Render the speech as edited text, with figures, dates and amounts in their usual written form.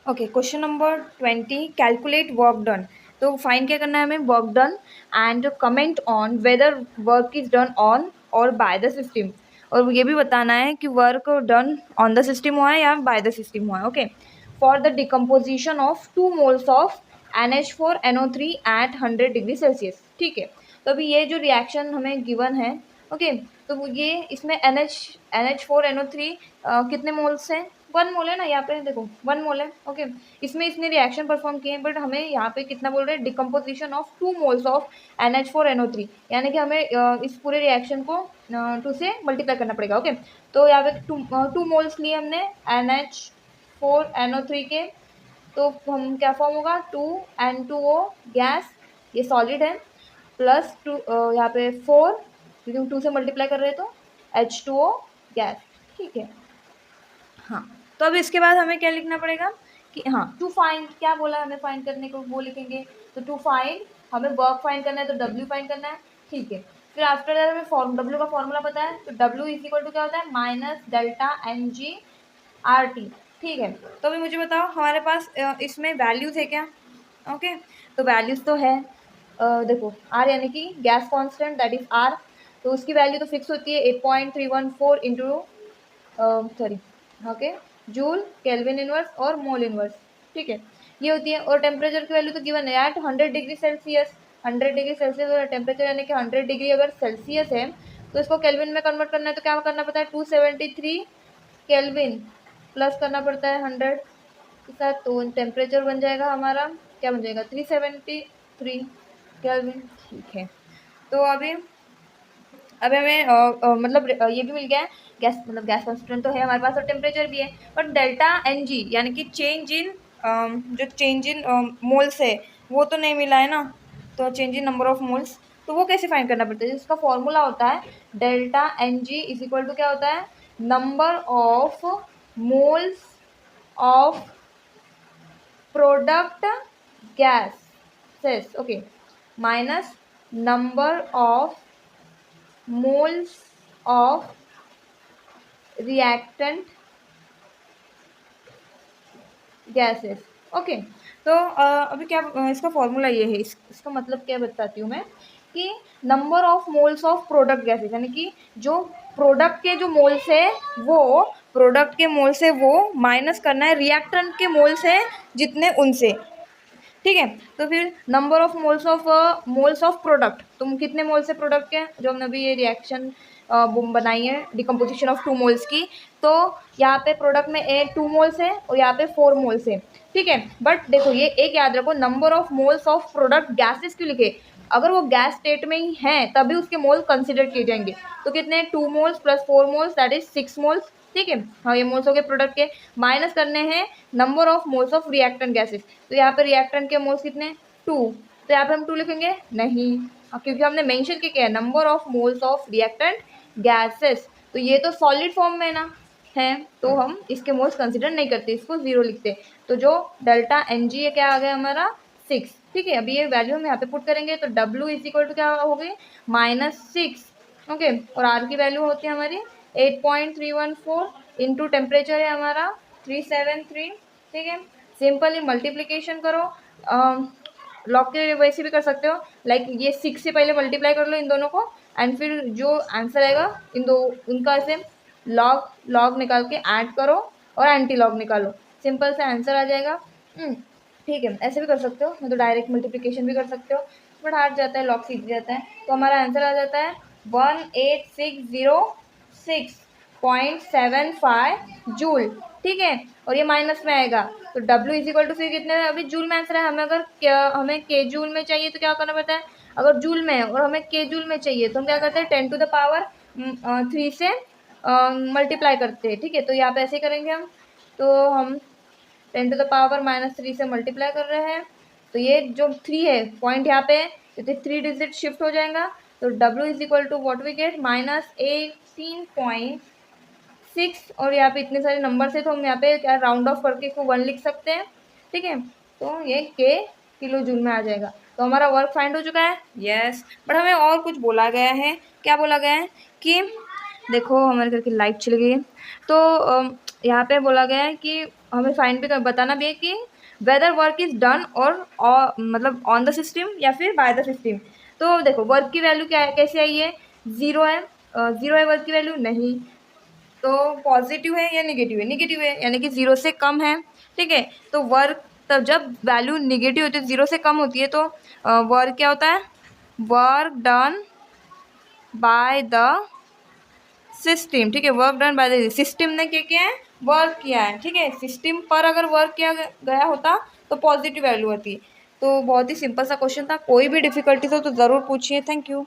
Okay, question number 20, calculate work done. तो find क्या करना है हमें, work done and comment on whether work is done on और बाय द सिस्टम, और ये भी बताना है कि work done on the system हुआ है या बाय द सिस्टम हुआ है। Okay, for the decomposition of 2 moles of NH4NO3 at 100 degree Celsius. ठीक है, तो अभी ये जो रिएक्शन हमें गिवन है, ओके, तो ये इसमें NH4NO3 कितने मोल्स हैं, 1 मोल है ना, यहाँ पे देखो 1 मोल है। ओके, इसमें इसने रिएक्शन परफॉर्म किए हैं, बट हमें यहाँ पे कितना बोल रहे हैं, decomposition of 2 moles of NH4NO3, यानी कि हमें इस पूरे रिएक्शन को 2 से मल्टीप्लाई करना पड़ेगा। ओके, तो यहाँ पे 2 मोल्स लिए हमने NH4NO3 के, तो हम क्या फॉर्म होगा, 2N2O गैस, ये सॉलिड है, प्लस 2 यहाँ पे 4, क्योंकि हम 2 से मल्टीप्लाई कर रहे हैं तो H2O गैस। ठीक है, हाँ, तो अब इसके बाद हमें क्या लिखना पड़ेगा कि हाँ, टू फाइंड, क्या बोला हमें फाइंड करने को, वो लिखेंगे। तो टू फाइंड, हमें वर्क फाइंड करना है तो W फाइंड करना है। ठीक है, फिर आफ्टर दैट हमें W का फॉर्मूला पता है, तो W इज इक्वल टू क्या होता है, माइनस डेल्टा NG/RT। ठीक है, तो अभी मुझे बताओ हमारे पास इसमें वैल्यूज है क्या। ओके, तो वैल्यूज तो है, देखो R यानी कि gas constant, that is R, तो उसकी वैल्यू तो फिक्स होती है 8.314 into sorry, okay, joule, kelvin inverse और मोल इनवर्स। ठीक है, ये होती है, और टेम्परेचर की वैल्यू तो गिवन है at 100 degree Celsius. 100 degree Celsius और टेम्परेचर यानी कि 100 डिग्री अगर सेल्सियस है तो इसको केल्विन में कन्वर्ट करना है, तो क्या करना पड़ता है, 273 केल्विन प्लस करना पड़ता है 100 के साथ, तो टेम्परेचर बन जाएगा हमारा, क्या बन जाएगा, 373 केल्विन। ठीक है, तो अभी हमें मतलब ये भी मिल गया है, गैस मतलब गैस कॉन्स्टेंट तो है हमारे पास और टेम्परेचर भी है, बट डेल्टा NG यानी कि चेंज इन जो चेंज इन मोल्स है वो तो नहीं मिला है ना, तो change in number of moles, तो वो कैसे फाइंड करना पड़ता है, जिसका फॉर्मूला होता है delta NG is equal to क्या होता है, number of moles of product gases, okay, minus number of moles of reactant gases। Okay, तो अभी क्या इसका फॉर्मूला ये है, इसका मतलब क्या बताती हूँ मैं, कि number of moles of product gases, यानी कि जो प्रोडक्ट के जो मोल्स है वो प्रोडक्ट के मोल से वो माइनस करना है रिएक्टेंट के मोल्स है जितने उनसे। ठीक है, तो फिर number of moles of product, तुम कितने मोल्स है प्रोडक्ट के, जो हमने अभी ये रिएक्शन बनाई है डिकम्पोजिशन ऑफ 2 मोल्स की, तो यहाँ पे प्रोडक्ट में 2 मोल्स है और यहाँ पे 4 मोल्स है। ठीक है, बट देखो ये एक याद रखो, number of moles of product gases क्यों लिखे, अगर वो गैस स्टेट में ही है तभी उसके मोल कंसिडर किए जाएंगे, तो कितने 2 moles plus 4 moles that is 6 moles. ठीक है, हाँ, ये मोल्स हो गए प्रोडक्ट के, माइनस करने हैं number of moles of reactant gases, तो यहाँ पे रिएक्टेंट के मोल्स कितने 2, तो यहाँ पे हम 2 लिखेंगे नहीं, क्योंकि हमने मेंशन किया है number of moles of reactant gases, तो ये तो सॉलिड फॉर्म में ना है, तो हम इसके मोल्स कंसिडर नहीं करते, इसको 0 लिखते, तो जो डेल्टा NG है क्या आ गया हमारा 6। ठीक है, अभी ये वैल्यू हम यहाँ पे पुट करेंगे, तो W इज इक्वल टू क्या हो गई, -6। ओके, और R की वैल्यू होती है हमारी 8.314 इंटू टेम्परेचर है हमारा 373। ठीक है, सिंपली मल्टीप्लीकेशन करो, लॉग के वैसे भी कर सकते हो, लाइक ये 6 से पहले मल्टीप्लाई कर लो इन दोनों को, एंड फिर जो आंसर आएगा इन दो उनका ऐसे लॉग लॉग निकाल के ऐड करो और एंटी लॉग निकालो, सिंपल से आंसर आ जाएगा। ठीक है, ऐसे भी कर सकते हो, नहीं तो डायरेक्ट मल्टीप्लिकेशन भी कर सकते हो, बट हार्ड जाता है, लॉग सीख जाता है, तो हमारा आंसर आ जाता है 18606.75 जूल। ठीक है, और ये माइनस में आएगा, तो W इज इक्वल टू फिर कितने, अभी जूल में आंसर है, हमें अगर हमें के जूल में चाहिए तो क्या करना पड़ता है, अगर जूल में है और हमें के जूल में चाहिए तो हम क्या करते हैं 10⁻³ से मल्टीप्लाई करते हैं। ठीक है, तो यहाँ पे ऐसे करेंगे हम, तो हम 10⁻³ से मल्टीप्लाई कर रहे हैं, तो ये जो 3 है पॉइंट यहाँ पे, तो 3 डिजिट शिफ्ट हो जाएगा, तो W is equal to what we get -18.6, और यहाँ पे इतने सारे नंबर है तो हम यहाँ पे क्या राउंड ऑफ करके इसको 1 लिख सकते हैं। ठीक है, तो ये के किलो जूल में आ जाएगा, तो हमारा वर्क फाइंड हो चुका है। यस, बट हमें और कुछ बोला गया है, क्या बोला गया है कि देखो हमारे घर की लाइट चली गई है, तो यहाँ पे बोला गया है कि हमें फाइंड भी बताना भी है कि वेदर वर्क इज़ डन और मतलब ऑन द सिस्टम या फिर बाय द सिस्टम। तो देखो वर्क की वैल्यू क्या है, कैसे आई है, ज़ीरो है, ज़ीरो है वर्क की वैल्यू नहीं, तो पॉजिटिव है या नेगेटिव है, नेगेटिव है यानी कि ज़ीरो से कम है, ठीक है। तो वर्क तब जब वैल्यू नेगेटिव होती है, ज़ीरो से कम होती है, तो वर्क क्या होता है, work done by the system, ठीक है, work done by the system ने क्या किया है, वर्क किया है, ठीक है। सिस्टम पर अगर वर्क किया गया होता तो पॉजिटिव वैल्यू होती। तो बहुत ही सिंपल सा क्वेश्चन था, कोई भी डिफिकल्टीज हो तो ज़रूर पूछिए। Thank you.